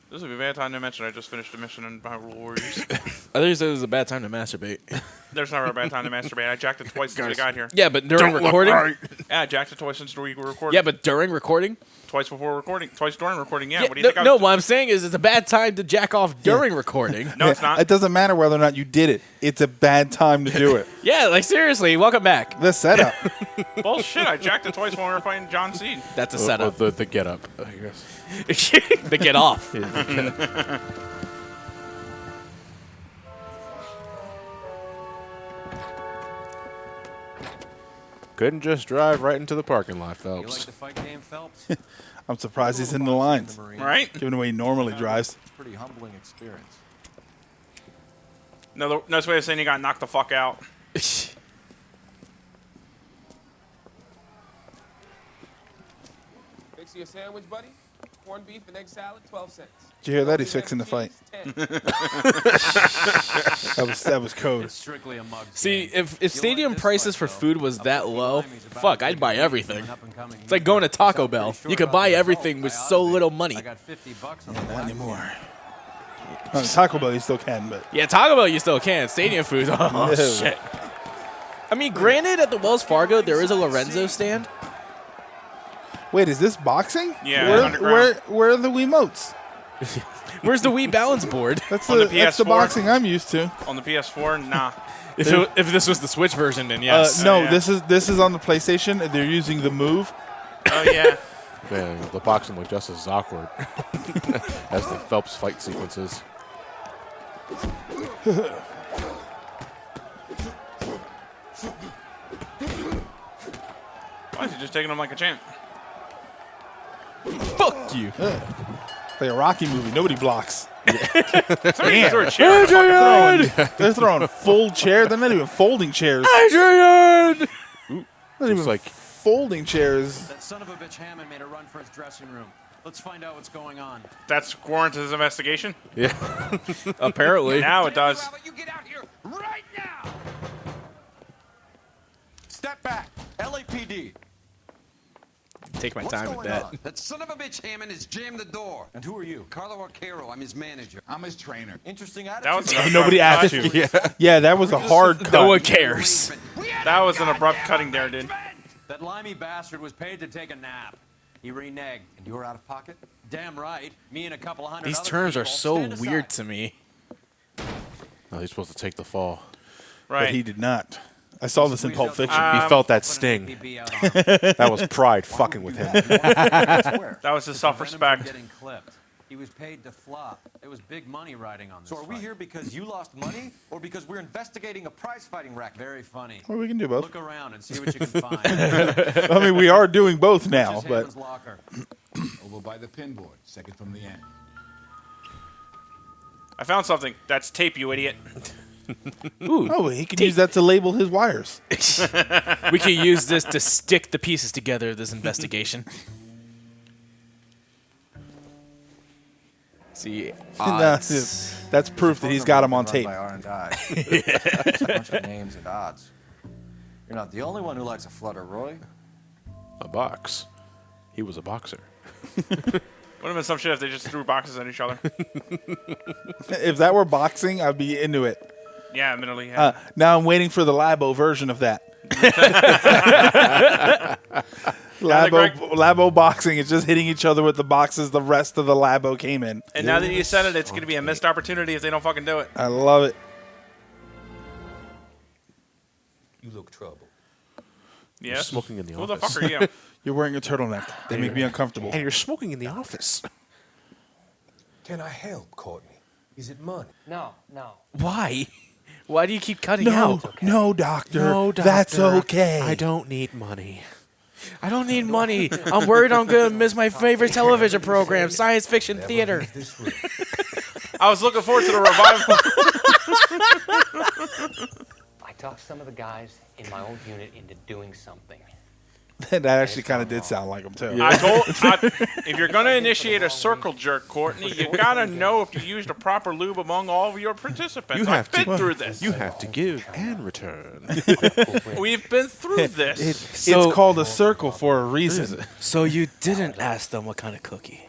This would be a bad time to mention I just finished a mission in Hyrule Warriors. I thought you said it was a bad time to masturbate. There's never a bad time to masturbate. I jacked it twice since I got here. Yeah, but during recording? Yeah, I jacked it twice since we were recording. Yeah, but during recording? Twice before recording. Twice during recording, yeah. Yeah, What do you think? no, what I'm saying is it's a bad time to jack off during recording. No, it's not. It doesn't matter whether or not you did it. It's a bad time to do it. Yeah, like seriously, welcome back. The setup. Bullshit, I jacked it twice when we were fighting John Seed. That's a setup. The get up, I guess. The get off. Couldn't just drive right into the parking lot, You like Phelps. the fight game, Phelps? I'm surprised he's in the lines, Right? given the way he normally drives. It's a pretty humbling experience. No, nice way of saying you got knocked the fuck out. Fix you a sandwich, buddy? Corned beef and egg salad, 12 cents. Did you hear that? He's fixing the fight. That was code. It's strictly a mug. See, if stadium prices for food was that low, fuck, I'd buy everything. It's like going to Taco Bell. You could buy everything with so little money. I got $50 on the Not black anymore. Taco Bell, you still can, but Yeah, Taco Bell you still can. Stadium food, oh Ew. shit. I mean, granted, at the Wells Fargo there is a Lorenzo stand. wait, is this boxing? Yeah, underground. Where are the Wiimotes? Where's the Wii balance board? That's On the, the that's the PS4? boxing I'm used to. On the PS4, nah. If this was the Switch version, then yes. No, yeah. this is on the PlayStation. They're using the Move. Oh, yeah. Man, the boxing looked just as awkward as the Phelps fight sequences. Why is he just taking him like a champ? Fuck you. Like a Rocky movie. Nobody blocks. Somebody just threw a chair. in the fucking They're throwing full chairs. They're not even folding chairs. Adrian! Not even like folding chairs. That son of a bitch Hammond made a run for his dressing room. Let's find out what's going on. That's warrants his investigation? Yeah. Apparently. Now it does. You get out here right now! Step back. LAPD. Take my What's time with going that. on? That son of a bitch Hammond has jammed the door. And who are you? Carlo Arcaro, I'm his manager. I'm his trainer. Interesting attitude. That was an Nobody abrupt asked cut. you. Yeah, that was a hard cut. No one cares. That was an abrupt cutting there, dude. That limey bastard was paid to take a nap. He reneged. And you were out of pocket? Damn right. Me and a couple hundred These other terms are people. so Stand aside. weird to me. No, he's supposed to take the fall. Right. But he did not. I saw this in Pulp Fiction. He felt that Put an sting. APB out on him. That was pride fucking with him. That was his Prevent him from self-respect. getting clipped. He was paid to flop. It was big money riding on this So are we fight. here because you lost money or because we're investigating a prize-fighting racket? Very funny. Well, we can do both. Look around and see what you can find. I mean, we are doing both now, Here's but Hammond's locker. Over by the pinboard, second from the end. I found something. That's tape, you idiot. oh, he can use that to label his wires. We could use this to stick the pieces together of this investigation. See, odds. That's proof that he's got him on Run tape. by R&I. It's a bunch of names and odds. You're not the only one who likes a flutter, Roy. A box. He was a boxer. Would have been some shit if they just threw boxes at each other. If that were boxing, I'd be into it. Yeah, admittedly. Yeah. Now I'm waiting for the Labo version of that. Labo boxing is just hitting each other with the boxes the rest of the Labo came in. And now that you said it, it's going to be a missed opportunity if they don't fucking do it. I love it. You look troubled. Yeah. Smoking in the Who office. the fuck are you? You're wearing a turtleneck. They make me uncomfortable. And you're smoking in the office. Can I help, Courtney? Is it money? No, no. Why? Why do you keep cutting No, out? no, doctor. No, doctor. That's okay. I don't need money. I don't need money. I'm worried I'm going to miss my favorite television program, science fiction theater. This room. I was looking forward to the revival. I talked some of the guys in my old unit into doing something. That actually kind of did sound like him, too. If you're going to initiate a circle jerk, Courtney, you got to know if you used a proper lube among all of your participants. You have I've to- been through this. You have to give and return. We've been through this. It's called a circle for a reason. So you didn't ask them what kind of cookie?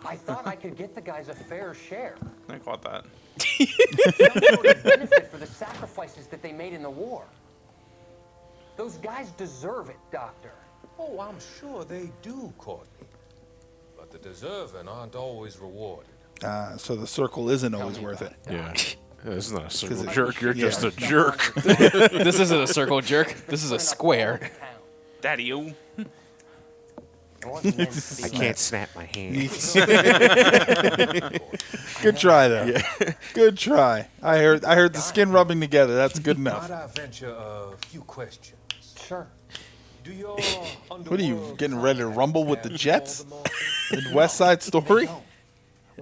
I thought I could get the guys a fair share. I caught that. Some sort of benefit for the sacrifices that they made in the war. Those guys deserve it, Doctor. Oh, I'm sure they do, Courtney. But the deserving aren't always rewarded. So the circle isn't always worth it. Yeah. This is not a circle it- jerk. You're yeah. just a jerk. This isn't a circle jerk. This is a square. Daddy-o. I can't snap my hand. Good try though. Good try. I heard the skin rubbing together. That's good enough. Might I venture a few questions? Sure. Do your What are you getting ready to rumble with the Jets? In West Side Story?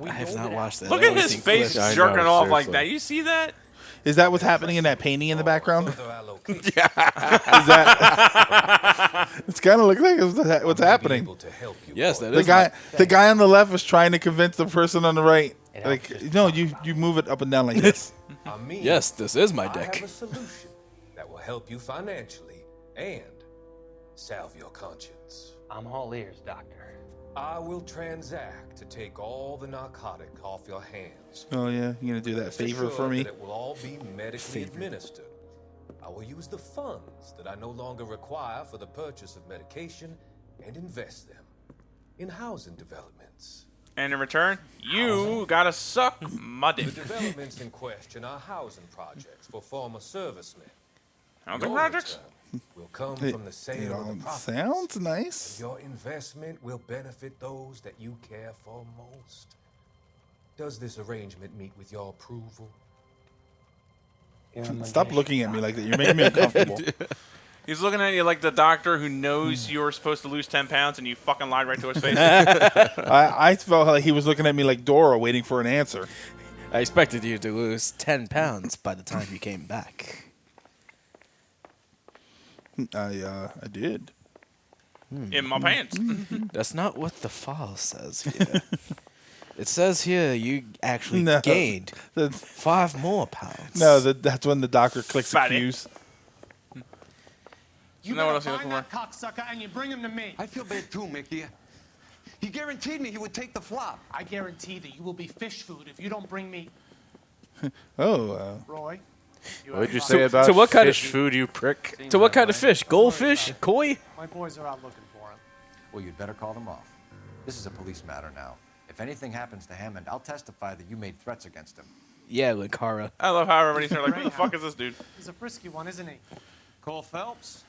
I have not watched that. Look I've at only his seen face clips. I jerking know, off like seriously. that. You see that? Is that what's happening in that painting in the background? Is further allocation? that? It's kind of looking like what's happening. Able to help you, Yes, that The is. guy on the left was trying to convince the person on the right. Like, no, you move it up and down like this. I mean, Yes, this is my I dick. have a solution that will help you financially and salve your conscience. I'm all ears, Doctor. I will transact to take all the narcotic off your hands. Oh yeah, you gonna do that favor for me? That it will all be medically administered. I will use the funds that I no longer require for the purchase of medication and invest them in housing developments. And in return, you gotta suck my dick. The developments in question are housing projects for former servicemen. Housing Your projects? return will come It, from the sale of the profits. sounds nice. Your investment will benefit those that you care for most. Does this arrangement meet with your approval? Stop looking at me like that. You're making me uncomfortable. He's looking at you like the doctor who knows you're supposed to lose 10 pounds and you fucking lied right to his face. I felt like he was looking at me like Dora, waiting for an answer. I expected you to lose 10 pounds by the time you came back. I did. In my pants. That's not what the file says here. It says here you actually No. gained The- 5 more pounds. No, that's when the doctor clicks the Fatty. cues. You know what else you're looking for? cocksucker and you bring him to me. I feel bad too, Mickey. He guaranteed me he would take the flop. I guarantee that you will be fish food if you don't bring me Oh, Roy. What did you say about so what kind of- fish food, you prick? So what kind of fish? Goldfish? Koi? My boys are out looking for him. Well, you'd better call them off. This is a police matter now. If anything happens to Hammond, I'll testify that you made threats against him. Yeah, Lakara. I love how everybody's there like, who the fuck is this dude? He's a frisky one, isn't he? Cole Phelps,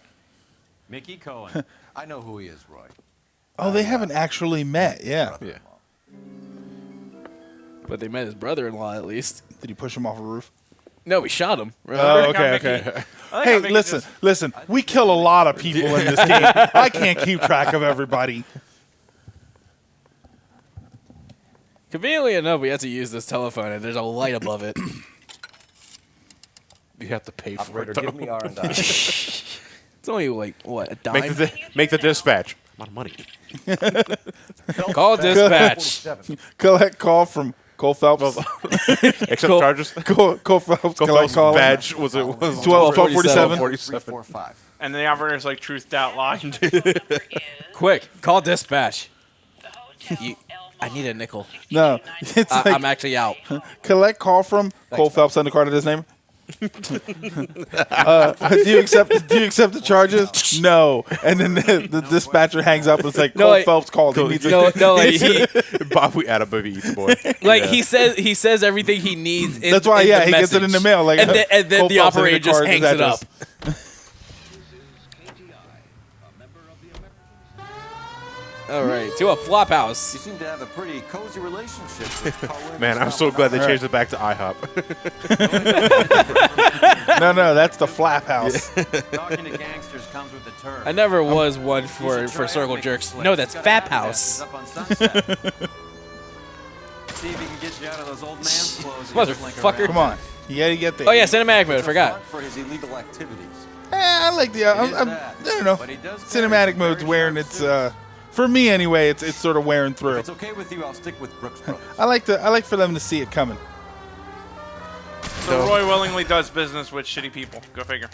Mickey Cohen. I know who he is, Roy. oh, they haven't actually met. Yeah. Yeah. But they met his brother-in-law at least. Did he push him off a roof? No, we shot him. Oh, I okay, like okay. how Hey, Mickey listen, just- listen. We kill a lot of people in this game. I can't keep track of everybody. Conveniently enough, we had to use this telephone, and there's a light above it. You have to pay for Operator, it. give me R&I. It's only like, what, a dime? Make the dispatch. I'm out of money. Call dispatch. 47. Collect call from Cole Phelps. Accept Cool. charges. Cole Phelps. Cole Collect Phelps' call. badge was it was 1247. 345. And the operator's like, truth, doubt, lie. Quick, call dispatch. I need a nickel. No, it's like I'm actually out. collect call from Cole Phelps undercard of his name. Do you accept the charges? No. And then the dispatcher hangs up and it's like No, Cole like- Phelps called. He needs No, no, like he, Bob, we add a baby eats boy. like Yeah. he says everything he needs. In, That's why, in yeah, the he gets it in the message. mail. Like, and then Cole the Phelps operator in the just card, his hangs it up. address. All right, to a flop You house. seem to have a pretty cozy relationship with Carwin. Man, I'm so glad they changed it back to IHOP. No, that's the flap house. Talking to gangsters comes with the term. I never was one You for should try circle out jerks. Mickey No, Slicks. that's He's got Fap Appetizers House. up on Sunset. See if he can get you out of those old man's clothes. and just link Motherfucker. around. Come on, you gotta get there. Oh yeah, cinematic mode. I forgot. For his illegal activities. I like the. I don't know. But he does carry Cinematic some mode's very wearing sharp its. suit. For me anyway, it's sort of wearing If through. it's okay with you, I'll stick with Brooks Brothers. I like for them to see it coming. So Roy willingly does business with shitty people. Go figure.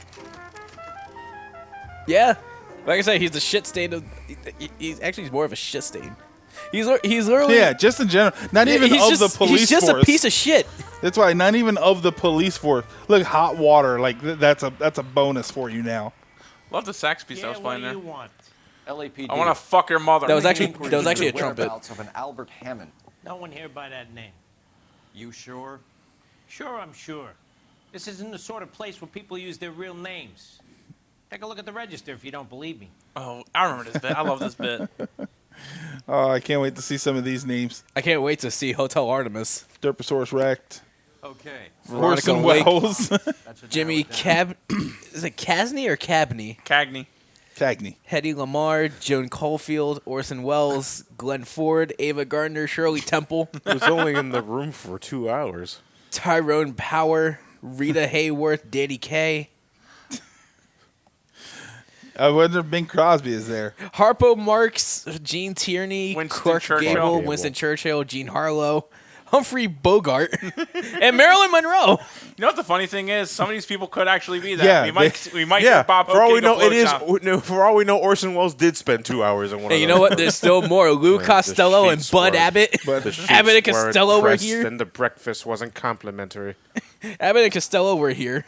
Yeah, like I said, he's the shit stain of. He's more of a shit stain. He's literally Yeah, just in general. Not even he's of just, the police he's just force. a piece of shit. That's why not even of the police force. Look, hot water. Like that's a bonus for you now. Love the sax piece I was playing there. want? LAPD. I want to fuck your mother. That was actually Inquiry a into the trumpet. whereabouts of an Albert Hammond. No one here by that name. You sure? Sure, I'm sure. This isn't the sort of place where people use their real names. Take a look at the register if you don't believe me. Oh, I remember this bit. I love this bit. Oh, I can't wait to see some of these names. I can't wait to see Hotel Artemis. Derposaurus Rex. Okay. Veronica Orson Wake. Welles. Jimmy Cab... Is it Casney or Cabney? Cagney. Cagney. Hedy Lamarr, Joan Caulfield, Orson Welles, Glenn Ford, Ava Gardner, Shirley Temple, He was only in the room for 2 hours. Tyrone Power, Rita Hayworth, Danny Kaye, I wonder if Bing Crosby is there. Harpo Marx, Gene Tierney, Winston Clark Churchill. Gable, Winston Churchill, Gene Harlow, Humphrey Bogart, and Marilyn Monroe. You know what the funny thing is? Some of these people could actually be that. Yeah, we might Yeah, get Bob for all Hope we getting know, a it is. blowjob. No, for all we know, Orson Welles did spend 2 hours in one. Hey, of you those. know what? There's still more. Lou The Costello and sheets Bud weren't- Abbott. the sheets Abbott and weren't Costello were pressed here. And the breakfast wasn't complimentary. Abbott and Costello were here.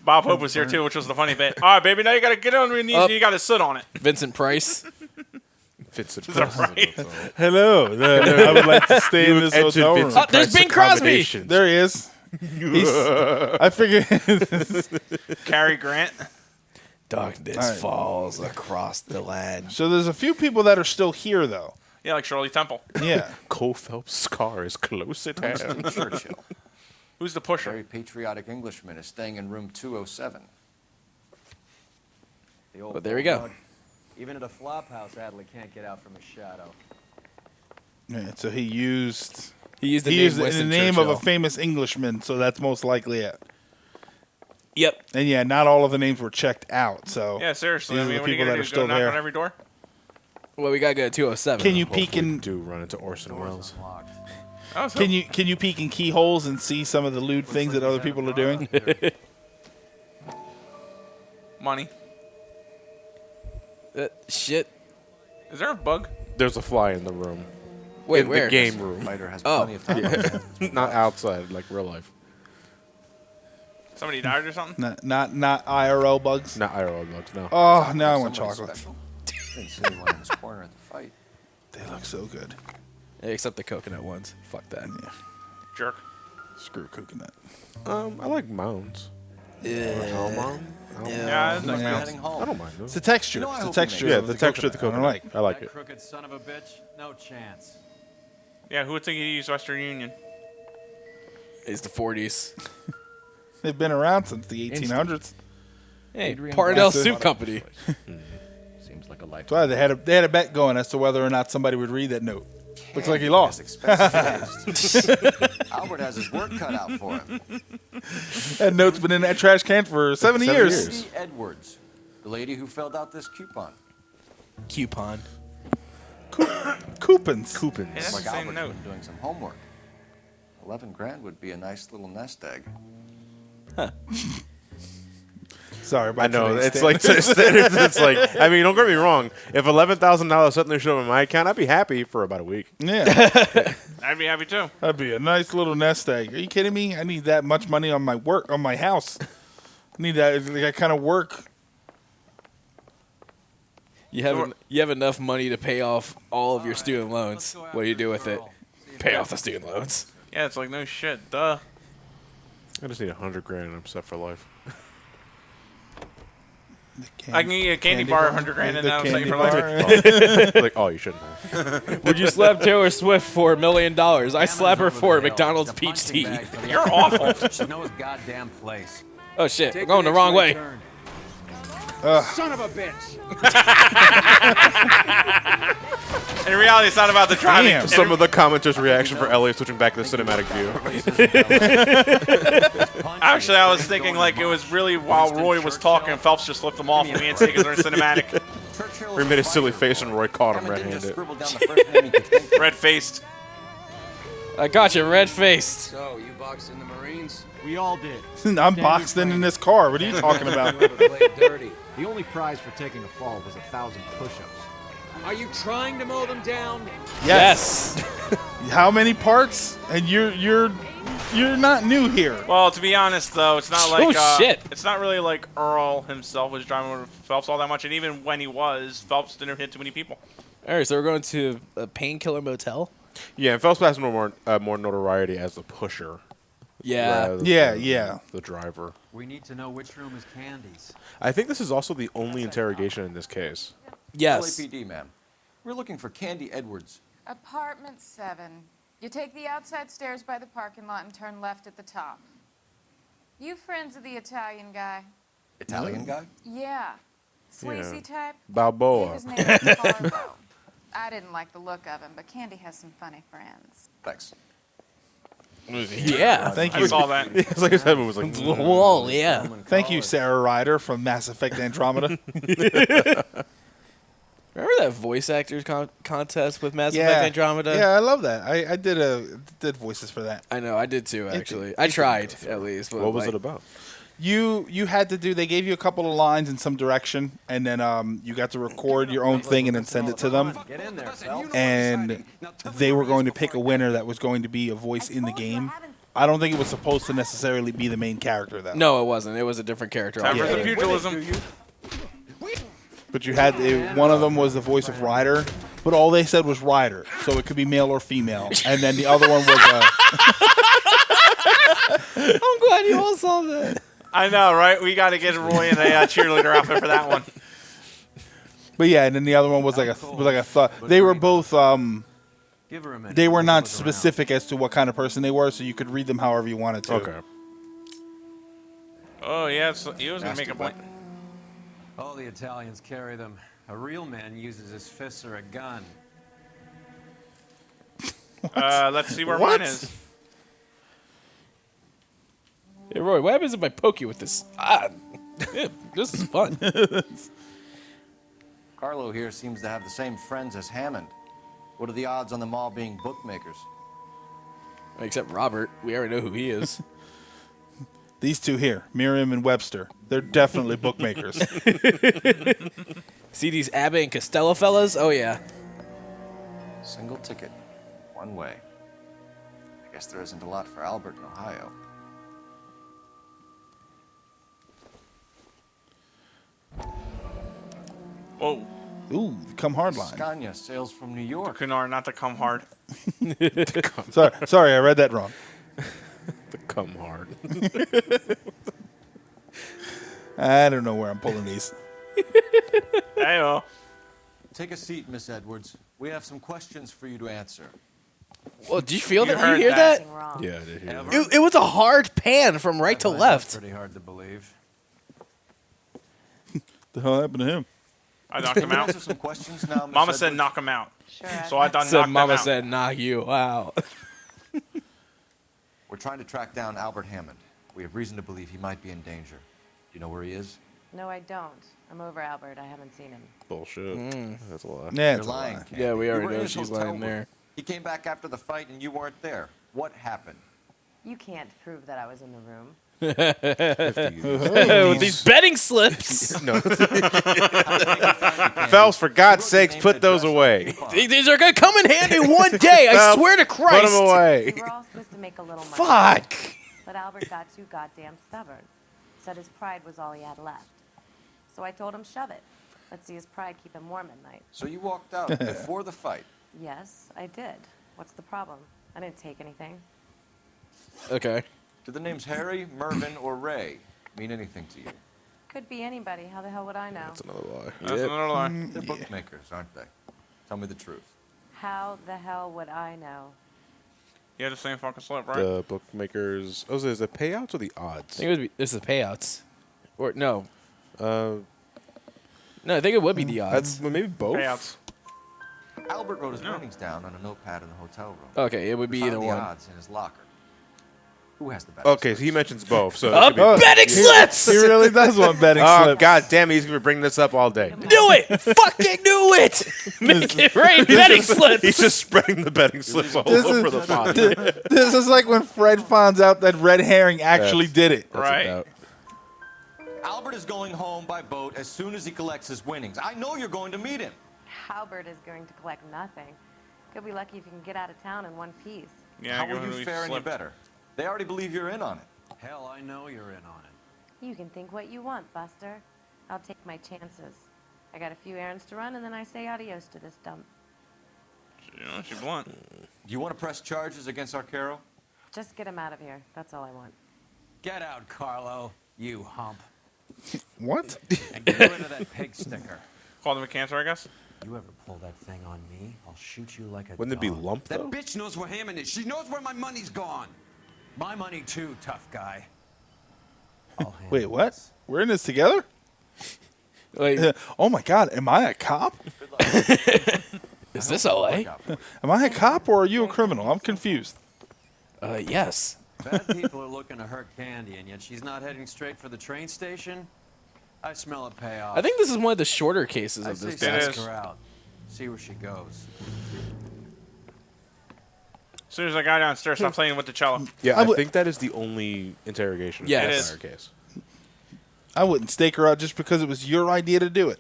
Bob Hope was here too, which was the funny bit. All right, baby, now you got to get on your knees and you got to sit on it. Vincent Price. Vincent Is that Price is right? a- Hello. I would like to stay in this Entered hotel room. Vincent Oh, there's Price Bing Crosby. accommodations. There he is. I figured. Cary Grant. Darkness All right. falls across the land. So there's a few people that are still here, though. Yeah, like Shirley Temple. Yeah. Cole Phelps' scar is close at hand. Churchill. Who's the pusher? Very patriotic Englishman is staying in room 207. The old But there we go. bulldog. Even at a flop house, Adley can't get out from his shadow. Yeah, so he used He used the he name used the Winston name of a Churchill. famous Englishman, so that's most likely it. Yep. And yeah, not all of the names were checked out. So Yeah, seriously. these I are mean, the what are you people going that to are do? Go still knock there. on every door? Well, we gotta go to 207. Can you peek Hopefully in? do run into Orson Welles. Oh, so Can you peek in keyholes and see some of the lewd things that other people are doing? money. Shit. Is there a bug? There's a fly in the room. Wait, in where? the game room. Fighter has Oh. plenty of time. on his hands. Not outside, like real life. Somebody died or something? Not IRL bugs. Not IRL bugs, no. Oh, now I want Somebody chocolate. special. Didn't see anyone in this corner at the fight. They look so good. Except the coconut ones. Fuck that. Yeah. Jerk. Screw coconut. I like mounds. Yeah. Yeah, it's nice. Yeah. Heading home. I don't mind those. It's the texture. You know, I It's the hope you texture. make Yeah, of the texture of the coconut. coconut. I like That it. crooked son of a bitch, no chance. Yeah, who would think you use Western Union? It's the 40s. They've been around since the 1800s. Hey, Adrian Parnell Bronson. Soup Company. Seems like a life. That's why they had a bet going as to whether or not somebody would read that note. Looks like he lost. Albert has his work cut out for him. That note's been in that trash can for 70 years. C. Edwards, the lady who filled out this coupon. Coupon. Coupons. Hey, Coupons. that's Like the same Albert's note. been doing some homework. 11 grand would be a nice little nest egg. Sorry, I about know. today's It's like standards. it's like. I mean, don't get me wrong. If $11,000 suddenly showed up in my account, I'd be happy for about a week. Yeah, I'd be happy too. that'd be a nice little nest egg. Are you kidding me? I need that much money on my work, on my house. I need that kind of work. You have enough money to pay off all of your student loans. What do you do with it? Pay off the student loans. Yeah, it's like no shit. Duh. I just need $100 grand and I'm set for life. I can get a candy bar, 100 grand, and The now I'm set candy for bar. life. Like, oh, you shouldn't have. Would you slap Taylor Swift for $1 million? I slap her for a McDonald's peach tea. You're awful. Should know his goddamn place. Oh shit, we're going the wrong way. Son of a bitch! In reality, it's not about the driving. Damn. Some of the commenters' reaction for Elliot switching back to the cinematic view. Actually, I was thinking like it was really while Roy was talking, Phelps just flipped them off and we had taken their cinematic. Churchill He made a silly face and Roy caught him Hammond didn't just red-handed. scribble down the first name he could think of. Red-faced. I got you, red-faced. So, you boxed in the Marines? We all did. I'm boxed in this car. What are you talking about? Whoever played dirty. The only prize for taking a fall was 1,000 push-ups. Are you trying to mow them down? Yes. How many parts? And you're not new here. Well, to be honest, though, it's not like shit. It's not really like Earl himself was driving with Phelps all that much, and even when he was, Phelps didn't hit too many people. All right, so we're going to a painkiller motel. Yeah, and Phelps has more notoriety as the pusher. Yeah. Yeah. The driver. We need to know which room is Candy's. I think this is also the only interrogation in this case. Yes. LAPD, ma'am. We're looking for Candy Edwards. Apartment 7. You take the outside stairs by the parking lot and turn left at the top. You friends of the Italian guy? Italian guy? Yeah. Sleazy type? Balboa. His name is Carlo. I didn't like the look of him, but Candy has some funny friends. Thanks. Yeah. Thank you. I saw that. It's like his head was like. Whoa, yeah. Thank you, Sarah Ryder from Mass Effect Andromeda. Remember that voice actors contest with Mass Effect Andromeda? Yeah, I love that. I did voices for that. I know, I did too, actually. I tried, at least. But What was it about? You had to do. They gave you a couple of lines in some direction, and then you got to record your own thing and then send it to them. Get in there, Phelps. And they were going to pick a winner that was going to be a voice in the game. I don't think it was supposed to necessarily be the main character, though. No, it wasn't. It was a different character. Time for the pugilism. But you had one of them was the voice of Ryder, but all they said was Ryder, so it could be male or female. And then the other one was. I'm glad you all saw that. I know, right? We got to get Roy in a cheerleader outfit for that one. But yeah, and then the other one was like a thought. They were both. Give her a minute. They were not specific as to what kind of person they were, so you could read them however you wanted to. Okay. Oh, yeah, so he was going to make a point. Oh, the Italians carry them. A real man uses his fists or a gun. Let's see where mine is. Hey, Roy, what happens if I poke you with this? Yeah, this is fun. Carlo here seems to have the same friends as Hammond. What are the odds on them all being bookmakers? Except Robert. We already know who he is. These two here, Miriam and Webster, they're definitely bookmakers. See these Abbott and Costello fellas? Oh, yeah. Single ticket, one way. I guess there isn't a lot for Albert in Ohio. Whoa. Ooh, the come hard line. Scania sails from New York. Kunar, not to come hard. Sorry, I read that wrong. The come hard. I don't know where I'm pulling these. I know. Take a seat, Miss Edwards. We have some questions for you to answer. Well, did you feel that? Did you heard hear that? Yeah, I did hear that. It was a hard pan from right to left. Pretty hard to believe. The hell happened to him? I knocked him out. Answer some questions now, Miss Mama said Edwards. knock him out. Sure. So I done Said knocked Mama him out. said knock you out. We're trying to track down Albert Hammond. We have reason to believe he might be in danger. Do you know where he is? No, I don't. I'm over Albert. I haven't seen him. Bullshit. That's a lie. Yeah, You're it's a lying, lie. Candy. Yeah, we You already were in know his she's hotel lying room. there. He came back after the fight and you weren't there. What happened? You can't prove that I was in the room. With these betting slips. No. Phelps, for God's sakes, put those away. These are going to come in handy one day. I Phelps, swear to Christ. Put them away. We were all supposed to make a little money. Fuck. But Albert got too goddamn stubborn. Said his pride was all he had left. So I told him, shove it. Let's see his pride keep him warm at night. So you walked out before the fight. Yes, I did. What's the problem? I didn't take anything. Okay. Do the names Harry, Mervyn, or Ray mean anything to you? Could be anybody. How the hell would I know? That's another lie. That's another lie. They're bookmakers, aren't they? Tell me the truth. How the hell would I know? You had the same fucking slip, right? The bookmakers. Oh, is it payouts or the odds? I think it would be, this is payouts. Or, no. Uh, No, I think it would be the odds. maybe both. Payouts. Albert wrote his winnings down on a notepad in the hotel room. Okay, it would be We either found the one. odds in his locker. Who has the betting Okay, so he mentions both. So betting slips! He really does want betting Oh, slips. God damn it, he's going to bring this up all day. Do it! Fucking do it! Make it rain betting slips! He's just spreading the betting slips all This over is- the pod. This is like when Fred finds out that Red Herring actually did it. That's Right. about- Albert is going home by boat as soon as he collects his winnings. I know you're going to meet him. cowbird is going to collect nothing. You'll be lucky if you can get out of town in one piece. Yeah, How given will who you he fare any flipped. better? They already believe you're in on it. Hell, I know you're in on it. You can think what you want, Buster. I'll take my chances. I got a few errands to run, and then I say adios to this dump. You know, she's blunt. Do you want to press charges against Arcaro? Just get him out of here. That's all I want. Get out, Carlo, you hump. What? And get rid of that pig sticker. Call him a cancer, I guess. You ever pull that thing on me, I'll shoot you like a Wouldn't it be dog. lump, That though? bitch knows where Hammond is. She knows where my money's gone. My money too, tough guy. I'll handle Wait, what? this. We're in this together? Like, Oh my God, am I a cop? is this LA? Am I a cop or are you a criminal? I'm confused. Yes. Bad people are looking to hurt Candy, and yet she's not heading straight for the train station? I smell a payoff. I think this is one of the shorter cases I of this. say It ask is. her out. See where she goes. As soon as I got downstairs, stop playing with the cello. Yeah, I I would- think that is the only interrogation Yes. in It the is. entire case. I wouldn't stake her out just because it was your idea to do it.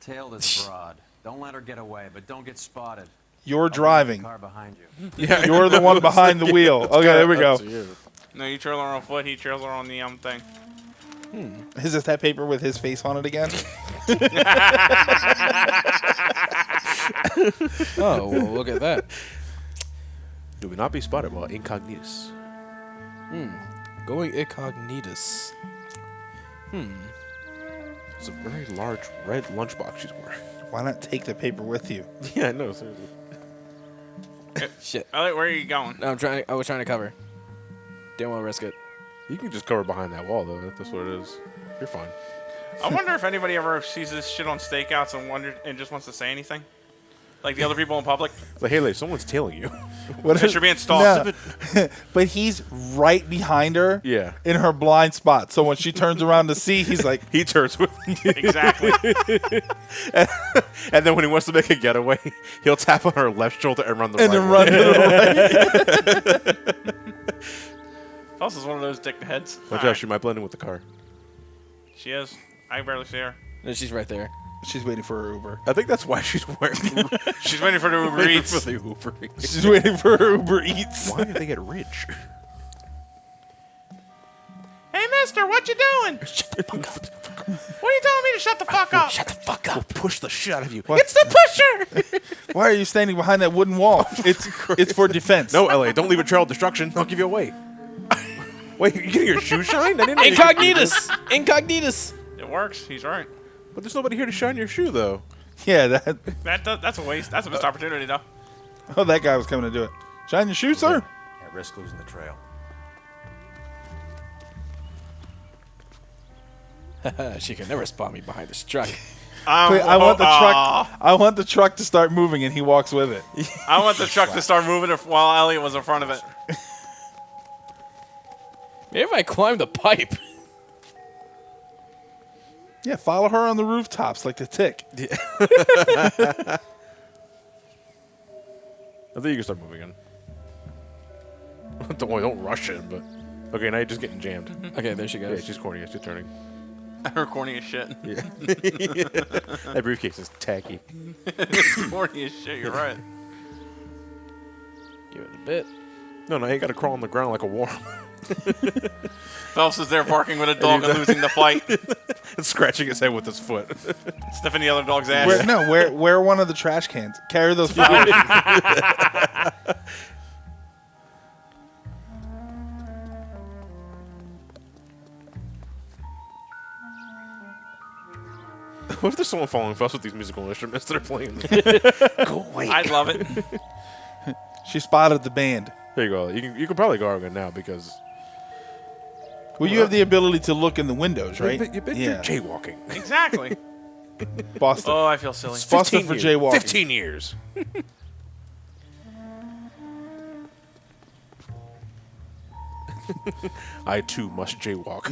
Tail this broad. Don't let her get away, but don't get spotted. You're I'll bring the driving. car behind you. Yeah, You're the one behind the wheel. Okay, there we go. Up to you. No, you trailer on foot, he trailer on the thing. Is this that paper with his face on it again? Oh, well, look at that. Do we not be spotted while incognitus? Going incognitus. It's a very large red lunchbox she's wearing. Why not take the paper with you? Yeah, I know. Seriously. Shit. Elliot, where are you going? No, I was trying to cover. Didn't want to risk it. You can just cover behind that wall, though. That's what it is. You're fine. I wonder if anybody ever sees this shit on stakeouts and just wants to say anything. Like the other people in public. Like, hey, lady, someone's tailing you. What Yes, you're being stalked. No. But he's right behind her. Yeah. In her blind spot. So when she turns around to see, he's like, He turns with Exactly. and then when he wants to make a getaway, he'll tap on her left shoulder and run the and right then way. run to the right. This is one of those dick heads. Watch All out, she might blend in with the car. She is. I barely see her. No, she's right there. She's waiting for her Uber. I think that's why she's wearing She's waiting for the Uber waiting Eats. for the Uber. She's waiting for her Uber Eats. Why did they get rich? Hey, mister, what you doing? What are you telling me to shut the fuck up? Shut the fuck We'll up. push the shit out of you. What? It's the pusher. Why are you standing behind that wooden wall? It's for defense. No, Elliot, don't leave a trail of destruction. I'll give you away. Wait, you getting your shoe shined? I didn't know you could do this. Incognitus! Incognitus! It works. He's right. But there's nobody here to shine your shoe, though. Yeah, That's a waste. That's a missed opportunity, though. oh, that guy was coming to do it. Shine your shoe, sir. Can't risk losing the trail. She can never spot me behind this truck. Wait, I want the truck. I want the truck to start moving, and he walks with it. I want the truck to start moving while Elliot was in front of it. Maybe if I climb the pipe. Yeah, follow her on the rooftops like the tick. I think you can start moving in. don't rush it, but... Okay, now you're just getting jammed. Okay, there she Yeah, goes. she's corny. She's turning. Her corny as shit. Yeah. That briefcase is tacky. It's corny as shit. You're right. Give it a bit. No, you got to crawl on the ground like a worm. Phelps is there barking with a dog and losing the fight. And scratching his head with his foot. Sniffing the other dog's ass. Wear one of the trash cans. Carry those food. What if there's someone following Phelps with these musical instruments that are playing? Go away. I'd love it. She spotted the band. There you go. You can probably go again now because... Well, you have the ability to look in the windows, right? You've been through jaywalking. Exactly. Boston. Oh, I feel silly. Boston for jaywalking. 15 years. I, too, must jaywalk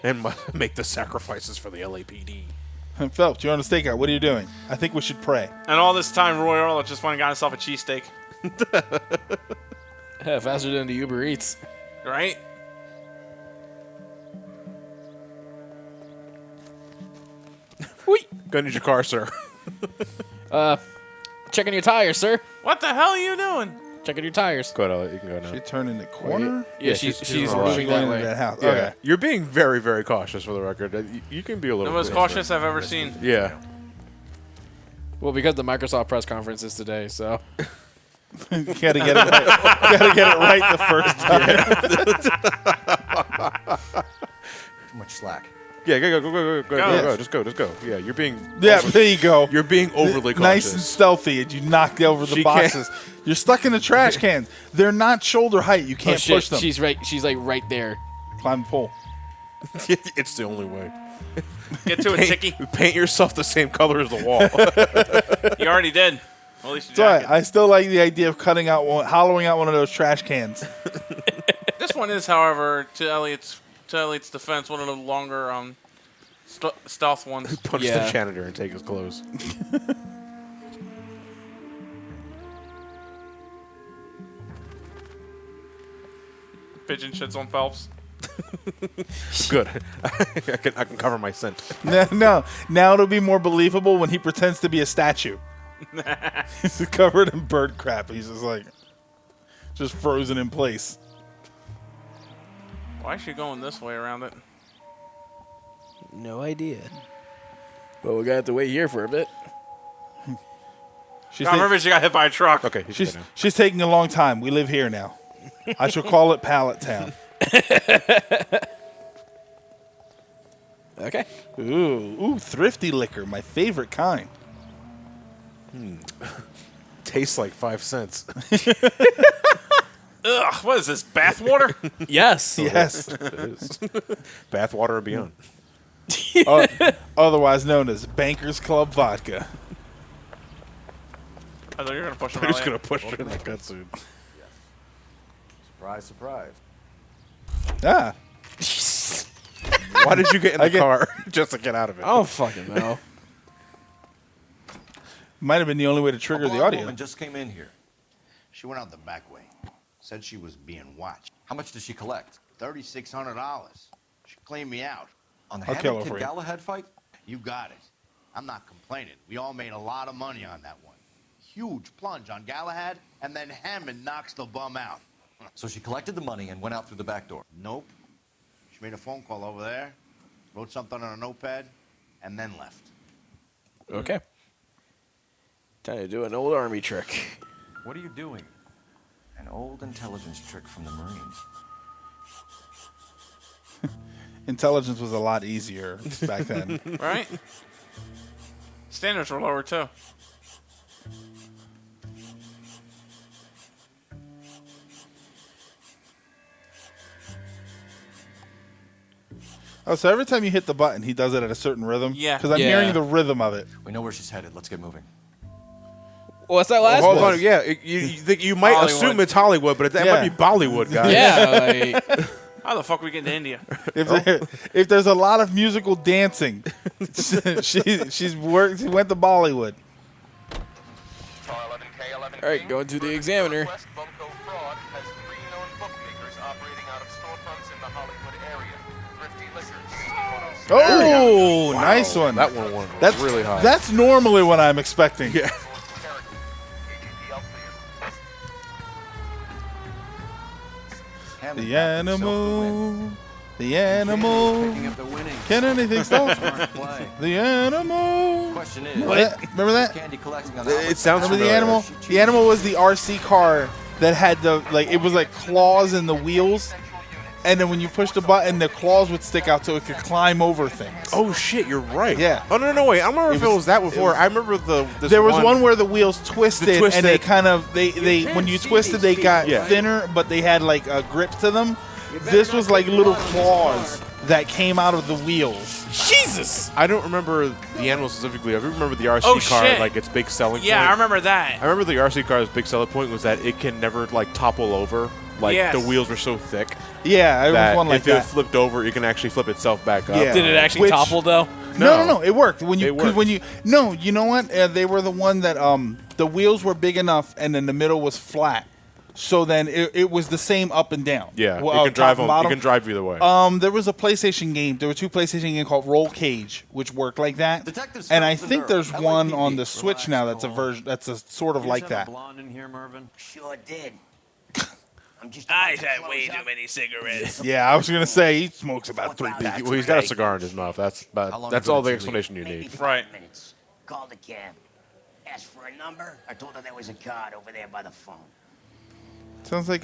and make the sacrifices for the LAPD. Phelps, you're on a stakeout. What are you doing? I think we should pray. And all this time, Roy Earl just went and got himself a cheesesteak. Yeah, faster than the Uber Eats. Right? Gonna need your car, sir. Checking your tires, sir. What the hell are you doing? Checking your tires. Go ahead, you can go now. She turned in the corner? Yeah, she's right. moving Going that into way. that house. Yeah, Okay. you're being very, very cautious for the record. You can be a little. The most bit cautious I've ever seen. Yeah. Well, because the Microsoft press conference is today, so. You gotta get it right. Gotta get it right the first time. Too much slack. Yeah, go. Just go. Yeah, you're being. Yeah, there you go. You're being overly cautious. Nice and stealthy, and you knocked over the She boxes. You're stuck in the trash cans. They're not shoulder height. You can't shit. push them. She's right. She's like right there. Climb the pole. It's the only way. Get to it, Chicky. Paint yourself the same color as the wall. You already did. Well, at least you It's all right. jacket. I still like the idea of hollowing out one of those trash cans. This one is, however, to Elliot's defense, one of the longer stealth ones. Punch the janitor and take his clothes. Pigeon shits on Phelps. Good. I can cover my scent. No. Now it'll be more believable when he pretends to be a statue. He's covered in bird crap. He's just like, just frozen in place. Why is she going this way around it? No idea. But we got to wait here for a bit. She's I remember she got hit by a truck. Okay, she's taking a long time. We live here now. I shall call it Pallet Town. Okay. Ooh, thrifty liquor, my favorite kind. Tastes like 5 cents. Ugh, what is this, bath water? Yes. Yes. It is. Bathwater or beyond. Otherwise known as Bankers Club Vodka. I thought you were going to push him I'm out. just going to push it in the gut soon. Surprise, surprise. Ah. Why did you get in the car just to get out of it? Oh, fucking no. Might have been the only way to trigger the blonde audio. woman just came in here. She went out the back way. Said she was being watched. How much did she collect? $3,600. She cleaned me out. On the I'll kill her Hamilton for you. Galahad fight? You got it. I'm not complaining. We all made a lot of money on that one. Huge plunge on Galahad, and then Hammond knocks the bum out. So she collected the money and went out through the back door. Nope. She made a phone call over there, wrote something on a notepad, and then left. Okay. Time to do an old army trick. What are you doing? An old intelligence trick from the Marines. Intelligence was a lot easier back then. Right? Standards were lower, too. Oh, so every time you hit the button, he does it at a certain rhythm? Yeah. Because I'm Yeah. hearing the rhythm of it. We know where she's headed. Let's get moving. What's that last Hold one? on, yeah. You might Hollywood. assume it's Hollywood, but that Yeah. might be Bollywood, guys. Yeah. Like, How the fuck we get to India? If there's a lot of musical dancing, she went to Bollywood. all right, going to the examiner. Oh, nice one. That one was That's really high. That's normally what I'm expecting. Yeah. Hammond The got himself the win. animal. The animal. Picking up the winnings. Can anything stop? Smart play. The animal. Question is, Remember that? candy collecting on It sounds Remember the familiar. animal? The animal was the RC car that had the it was like claws in the wheels, and then when you push the button, the claws would stick out so it could climb over things. Oh shit, you're right. Yeah. Oh no, wait. I don't remember if it was that before. I remember There was one where the wheels twisted, and they twisted. kind of they when you twisted they got Yeah. thinner, but they had like a grip to them. This was like little claws that came out of the wheels. Jesus! I don't remember the animal specifically. I remember the RC Oh, car, shit. like its big selling Yeah, point. I remember that. I remember the RC car's big selling point was that it can never like topple over. Like Yes. the wheels were so thick Yeah, it was that one like if that. it flipped over, it can actually flip itself back up. Yeah. Did it actually Which- topple though? No, it worked. When you It worked. you know what? They were the one that the wheels were big enough and then the middle was flat. So then it was the same up and down. Yeah, Well, you can drive top and them. You bottom. can drive either way. There was a PlayStation game. There were 2 PlayStation games called Roll Cage, which worked like that. Detective And I Spencer think Durham, there's one LAPD. on the Switch now that's a version that's a sort of like You just have that. a blonde in here, Mervyn? Sure did. I'm just I've had way too many cigarettes. Yeah, I was gonna say he smokes about 3 packs. Well, he's got a cigar in his mouth. That's all the explanation you Maybe need. 5 minutes. Called the cab. Asked for a number. I told her there was a card over there by the phone. Sounds like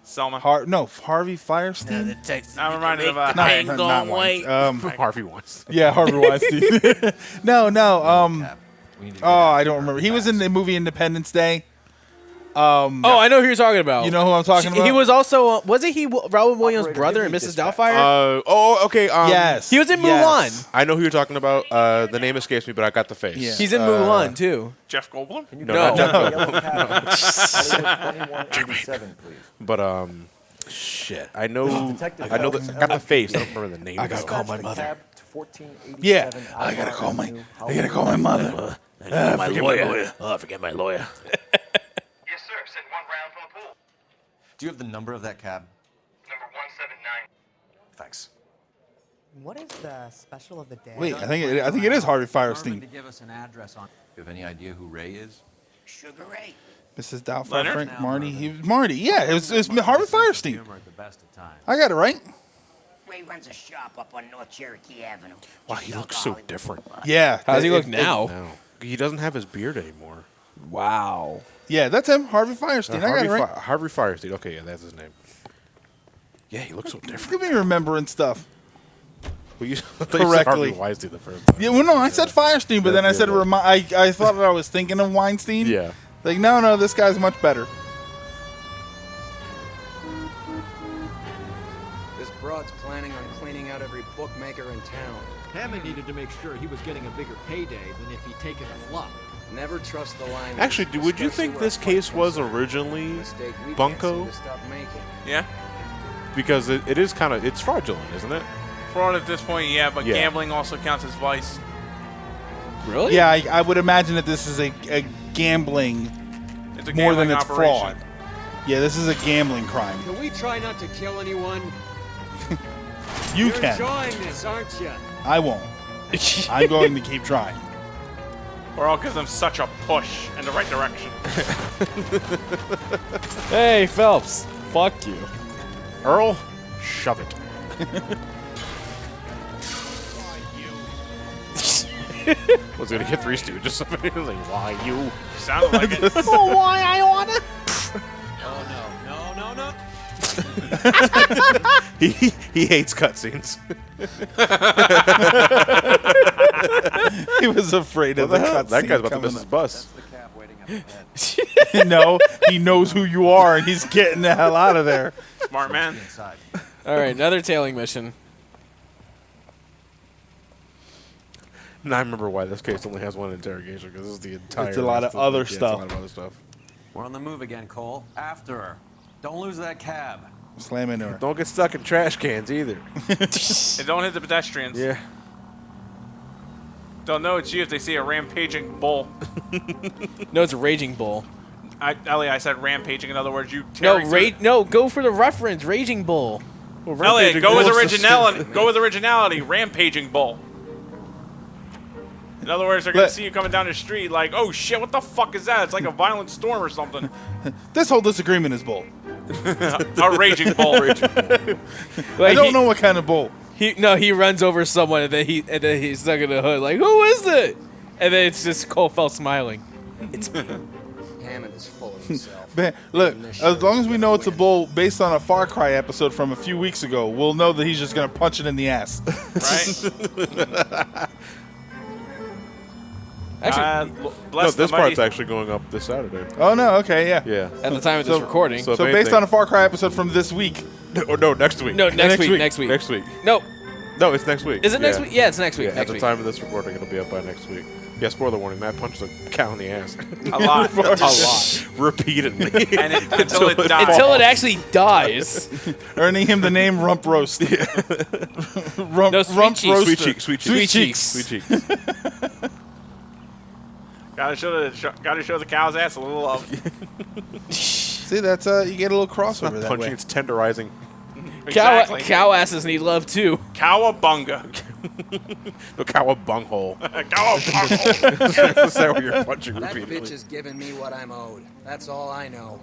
Selma. Harvey Firestein. I'm reminded of Not Weinstein. Harvey Weinstein. Yeah, Harvey Weinstein. no. I don't remember. He was in the movie Independence Day. Oh, I know who you're talking about. You know who I'm talking about? He was also wasn't he Robin Williams' brother in Mrs. Doubtfire? Okay. Yes. He was in Mulan. I know who you're talking about. The name escapes me, but I got the face. Yeah. He's in Mulan too. Jeff Goldblum? No. But shit. I know. I know. I got the face. I don't remember the name. I gotta call my mother. Yeah, I gotta call my mother. My lawyer. Oh, forget my lawyer. Yes, sir. Send 1 round from the pool. Do you have the number of that cab? Number 179. Thanks. What is the special of the day? Wait, I think it is Harvey Firestein. To give us an address on. You have any idea who Ray is? Sugar Ray. Mrs. Doubtfire, Leonard? Frank, Marty. He was Marty. Yeah, it was Harvey Firestein. Humor at the best of times. I got it right. Ray runs a shop up on North Cherokee Avenue. Wow, he looks so different. Yeah. How does he look it- now? No, he doesn't have his beard anymore. Wow. Yeah, that's him, Harvey Firestein. I got it right. Harvey Firestein. Okay, yeah, that's his name. Yeah, he looks so different. Look at me remembering stuff. Well, you Correctly. Harvey Weinstein the first time. Yeah, well, no, I said Firestein, but then I said I thought that I was thinking of Weinstein. Yeah. Like, no, this guy's much better. This broad's planning on cleaning out every bookmaker in town. Hammond needed to make sure he was getting a bigger payday than if he'd taken a flop. Never trust the line. Actually, would you think this case was originally bunco? Yeah. Because it is kind of, it's fraudulent, isn't it? Fraud at this point, yeah, but Yeah. gambling also counts as vice. Really? Yeah, I would imagine that this is a gambling It's a more than gambling it's operation. fraud. Yeah, this is a gambling crime. Can we try not to kill anyone? You You're can. enjoying this, aren't you? I won't. I'm going to keep trying. Or I'll give them such a push in the right direction. Hey, Phelps. Fuck you. Earl, shove it. Was gonna get Three Stooges. Somebody was like, "Why you?" Sounded like it. Oh, why I wanna? Oh, no. He hates cutscenes. He was afraid of the cutscene. That guy's about to coming miss his up. bus. No, he knows who you are, and he's getting the hell out of there. Smart man. All right, another tailing mission. Now I remember why this case only has one interrogation, because this is the entire. It's a lot of rest other yeah, it's stuff. a lot of other stuff. We're on the move again, Cole. After her. Don't lose that cab. Slam into her. Don't get stuck in trash cans either. And don't hit the pedestrians. Yeah. They'll know it's you if they see a rampaging bull. No, it's a raging bull. Elliot, I said rampaging. In other words, you No, tearing through- no, go for the reference. Raging bull. Well, Elliot, Rampaging go with Bull's originality. just- Go with originality. Rampaging bull. In other words, they're gonna see you coming down the street like, oh shit, what the fuck is that? It's like a violent storm or something. This whole disagreement is bull. A raging bull. I don't know what kind of bull. He runs over someone and then he's stuck in the hood like, who is it? And then it's just Cole Phelps smiling. It's me. Hammond is full of himself. Man, look, as long as we know it's a bull based on a Far Cry episode from a few weeks ago, we'll know that he's just going to punch it in the ass. Right? Actually, no, this part's actually going up this Saturday. Oh, no, okay, yeah. Yeah. At the time of this recording. So based on a Far Cry episode from this week. Or no, next week. No, next week. Next week. No. No, it's next week. Is it next week? Yeah, it's next week. Yeah, Next at the week. time of this recording, it'll be up by next week. Yeah, spoiler warning, Matt punches a cow in the ass. A lot. A lot. Repeatedly. And until it dies. Until it actually dies. Earning him the name Rump Roast. Rump, No, Sweet Rump Cheeks. Roaster. Sweet cheeks. Sweet cheeks. Gotta show the cow's ass a little love. See, that's you get a little crossover that Punching, way. it's tenderizing. Exactly. Cow asses need love too. Cowabunga. The cowabunghole. Cowabunghole. That's what you're punching That repeatedly. bitch is giving me what I'm owed. That's all I know.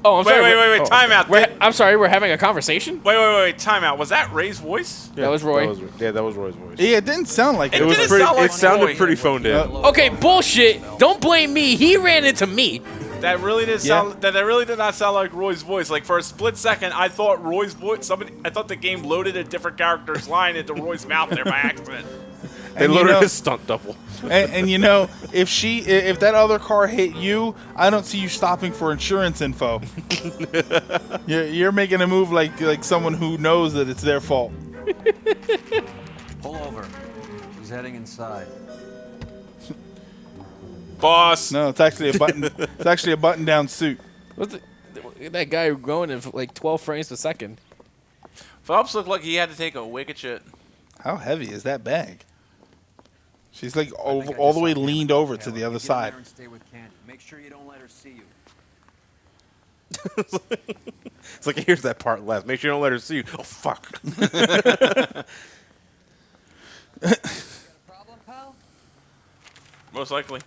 Oh, I'm sorry. Wait. Time out. I'm sorry. We're having a conversation. Wait. Time out. Was that Ray's voice? That was Roy. That was Roy's voice. Yeah, it didn't sound like It it. was Was pretty. It sounded pretty phoned in. Okay, bullshit. Don't blame me. He ran into me. That really did sound. That really did not sound like Roy's voice. Like for a split second, I thought Roy's voice. I thought the game loaded a different character's line into Roy's mouth there by accident. They loaded his stunt double. And you know, if that other car hit you, I don't see you stopping for insurance info. You're making a move like someone who knows that it's their fault. Pull over. She's heading inside. Boss. No, it's actually a button. It's actually a button-down suit. What's that guy going in like 12 frames a second? Phelps looked like he had to take a wicked shit. How heavy is that bag? She's like all the way leaned over to the other side. Stay with Candy. Make sure you don't let her see you. It's like, here's that part left. Make sure you don't let her see you. Oh, fuck. Problem, pal? Most likely.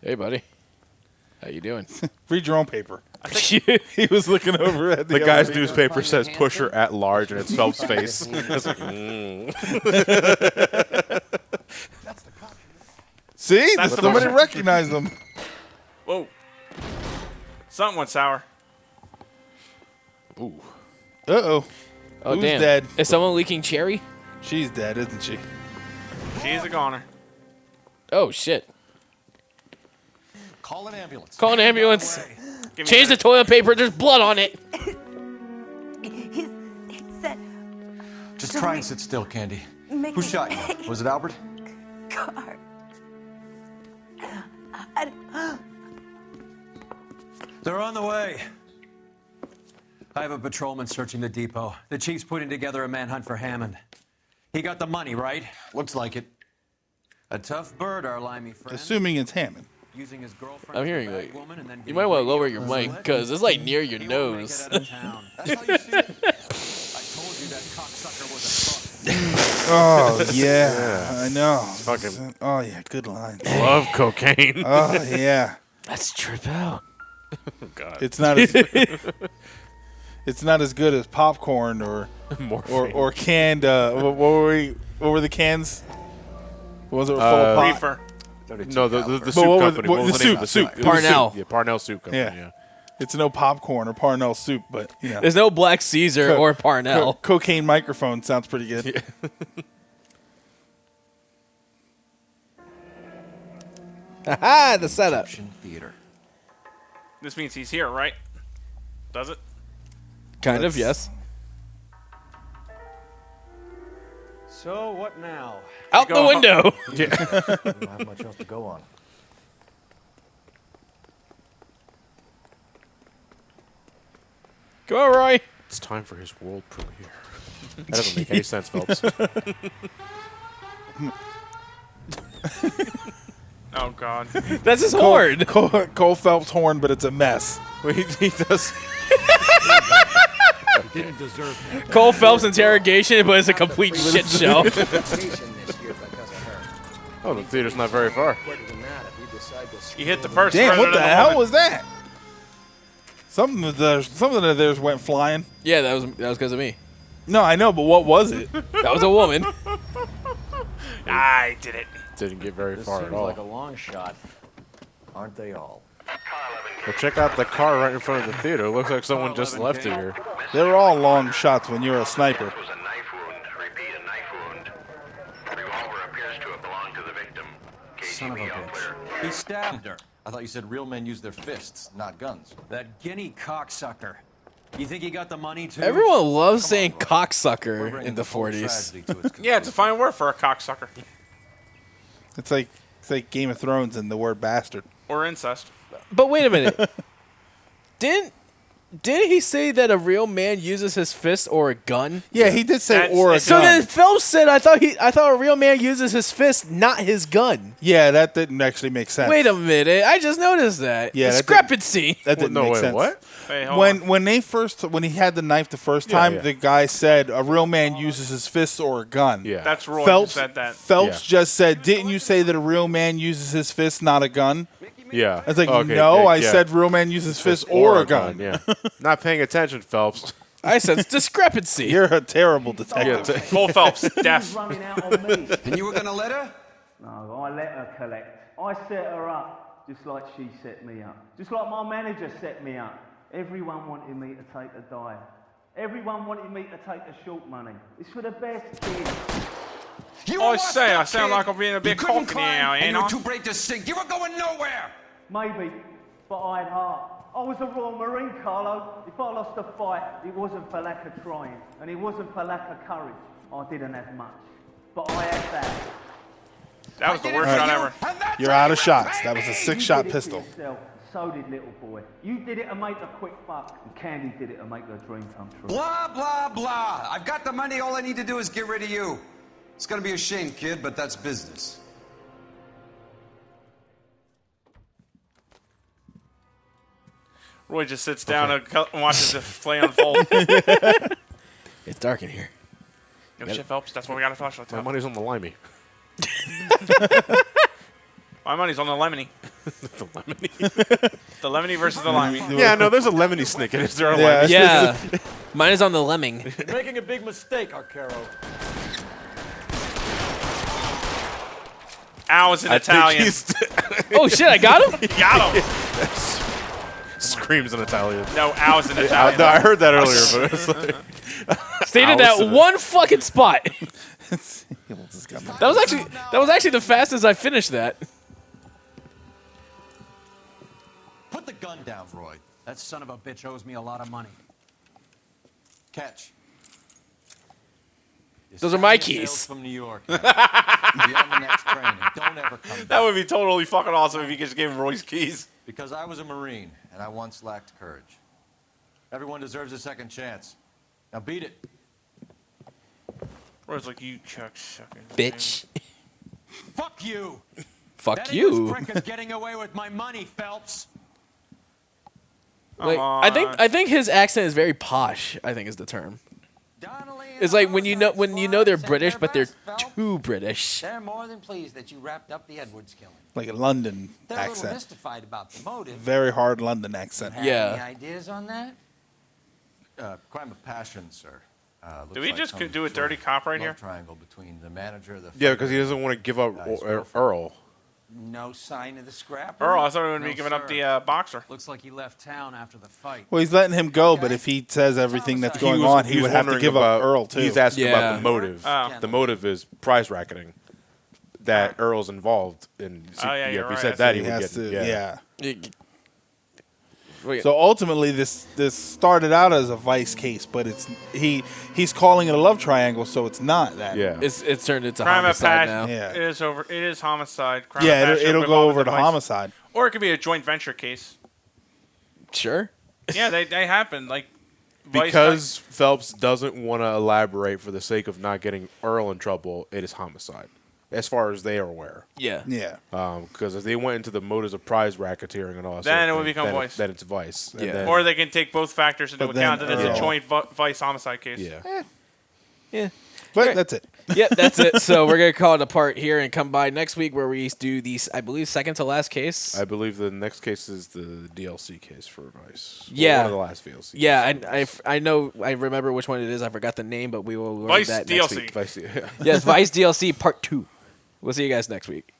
Hey, buddy. How you doing? Read your own paper. He was looking over at The guy's newspaper says pusher at large, and it's Phelps' face. It's like, See? That's the Somebody pusher. recognized them. Whoa. Something went sour. Ooh. Uh-oh. Oh, Who's damn. dead? Is someone leaking cherry? She's dead, isn't she? She's a goner. Oh, shit. Call an ambulance. Call an ambulance. Give me Change the that. toilet paper. There's blood on it. He said Just try and sit still, Candy. Make Who me- shot you? Was it Albert? car. They're on the way. I have a patrolman searching the depot. The chief's putting together a manhunt for Hammond. He got the money, right? Looks like it. A tough bird, our limey friend. Assuming it's Hammond. Using his girlfriend I'm as a hearing bag like woman and then you being might want to radio lower your mic present. because it's like near your He won't make nose. it out of town. That's how you see it. I told you that cocksucker was a crook. Oh, yeah. I know. Fucking- Oh, yeah. Good line. Love cocaine. Oh, yeah. Let's trip out. God. It's not as it's not as good as popcorn or canned. What were the cans? What was it full of pop? Reefer. No, the But soup what was- company. what- What was the the name soup, of the soup. soup? It was Parnell. soup. Yeah, Parnell Soup Company. Yeah. Yeah. It's no popcorn or Parnell soup, but you know. There's no Black Caesar or Parnell. Cocaine microphone sounds pretty good. Haha, the setup. Theater. This means he's here, right? Does it? Kind of, yes. So what now? Out the window. We don't have much else to go on. Go on, Roy. It's time for his world premiere. That doesn't make any sense, Phelps. Oh God. That's his horn. Cole Phelps horn, but it's a mess. He does. He didn't deserve that. Cole Phelps interrogation, but it's a complete shit show. Oh, the theater's not very far. You hit the purse. Damn, further what the than hell woman. was that? Something of theirs went flying. Yeah, that was because of me. No, I know, but what was it? That was a woman. I did it. Didn't get very This far seems at all. like a long shot. Aren't they all? Well, check out the car right in front of the theater. It looks like someone just left it here. They were all long shots when you're a sniper. Son of a bitch. He stabbed her. I thought you said real men use their fists, not guns. That guinea cocksucker. You think he got the money too? Everyone loves saying cocksucker in the 40s. Yeah, it's a fine word for a cocksucker. It's like Game of Thrones and the word bastard. Or incest. But wait a minute. Didn't Didn't he say that a real man uses his fist or a gun? Yeah, he did say or a gun. So then Phelps said, I thought a real man uses his fist, not his gun. Yeah, that didn't actually make sense. Wait a minute, I just noticed that. Yeah, Discrepancy. That didn't make sense. What? Wait, hold on. When he had the knife the first time, the guy said a real man uses his fists or a gun. Yeah, that's Roy Phelps who said that. Phelps just said, "Didn't you say that a real man uses his fists, not a gun?" Yeah. I was like, Okay, no, yeah, I yeah. said real man uses fists or a gun. Yeah. Not paying attention, Phelps. I sense discrepancy. You're a terrible detective. Full Phelps, deaf. And you were going to let her? No, I let her collect. I set her up just like she set me up. Just like my manager set me up. Everyone wanted me to take a dive. Everyone wanted me to take the short money. It's for the best kids. I sound like I'm being a bit cocky now, and ain't you were I? too brave to sink. You were going nowhere. Maybe, but I had heart. I was a Royal Marine, Carlo. If I lost a fight, it wasn't for lack of trying, and it wasn't for lack of courage. I didn't have much, but I had that. That was the worst shot ever. You're out of shots. That was a 6-shot pistol. So did little boy. You did it to make a quick buck, and Candy did it to make her dream come true. Blah, blah, blah. I've got the money. All I need to do is get rid of you. It's going to be a shame, kid, but that's business. Roy just sits down and watches the play unfold. It's dark in here. Yo, shit, Phelps, that's what we got to flashlight. My money's on the limey. My money's on the lemony. The lemony. The lemony versus the limey. Yeah, no, there's a lemony snick in it. Is there a lemony? Yeah. Mine is on the lemming. You're making a big mistake, Arcaro. Al is an Italian. Oh, shit, I got him? You got him. Screams in Italian. No, Al's in Italian. I heard that earlier, but it's like... Stayed in that one fucking spot. that was actually the fastest I finished that. Put the gun down, Roy. That son of a bitch owes me a lot of money. Catch. Those are my Send me keys. sales from New York. Be on the next train and don't ever come back. That would be totally fucking awesome if you just gave him Roy's keys. Because I was a Marine and I once lacked courage. Everyone deserves a second chance. Now beat it. Roy's like, you cocksucker. Bitch. Fuck you. Fuck that you. English prick is getting away with my money, Phelps. Like, I think his accent is very posh, I think is the term. It's like when you know they're British, but they're too British. They're more than pleased that you wrapped up the Edwards killing. Like a London They're a little accent. mystified about the motive. Very hard London accent. Have any ideas on that? Crime of passion, sir. Do we just do a dirty cop right here? Triangle between the manager, the Yeah, because he doesn't want to give up Earl. No sign of the scrap. Earl, I thought we would be giving up the boxer. Looks like he left town after the fight. Well, he's letting him go, but if he says everything that's going on, he would have to give up Earl, too. He's asking about the motive. Oh. The motive is prize racketing. That Earl's involved in. Yeah, if you're he right. said that, he He would has get to, it. So ultimately, this started out as a vice case, but he's calling it a love triangle, so it's not that. Yeah, it's turned into Crime of homicide passion. now. Yeah. It is over. It is homicide. Crime Yeah, of passion it'll with go all over the to device. homicide. Or it could be a joint venture case. Sure. Yeah, they happen. Like Vice because Phelps doesn't want to elaborate for the sake of not getting Earl in trouble. It is homicide, as far as they are aware. Yeah. Yeah. Because if they went into the motives of prize racketeering and all that, Then sort of it would thing, become then vice. Then it's vice. Yeah. Then, Or they can take both factors into But account then that it's a Earl- joint vice homicide case. Yeah. Yeah. But that's it. Yeah, that's it. So we're gonna call it apart here and come by next week where we do these, I believe, second to last case. I believe the next case is the DLC case for Vice. Yeah. One of the last DLC. Yeah, I know, I remember which one it is. I forgot the name, but we will learn Vice that DLC. next week. Vice, yeah. Yes, Vice DLC Part 2. We'll see you guys next week.